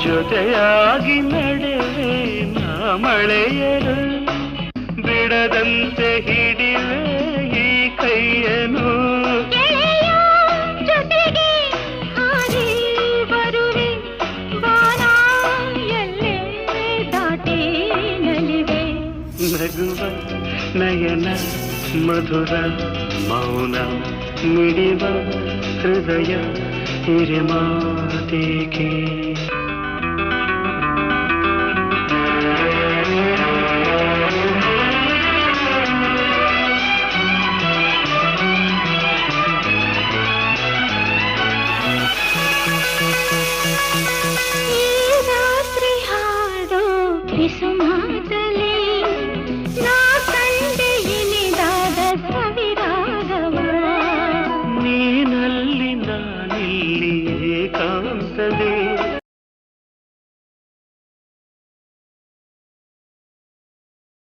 ಜೊತೆಯಾಗಿ ನಡೆವೆ ನಾ ಮಳೆಯರು ಬಿಡದಂತೆ ಹಿಡಿವೆ ಈ ಕೈಯನು ಜೊತೆಗೆ ಹಾರಿ ಬರುವೆ ಬಾನ ಎಲ್ಲೇ ದಾಟಿ ನಲಿವೆ ನಗುವ ನಯನ ಮಧುರ ಮೌನ ಮಿಡಿವ ಹೃದಯ ಹಿರಿಮಾತೇಕೆ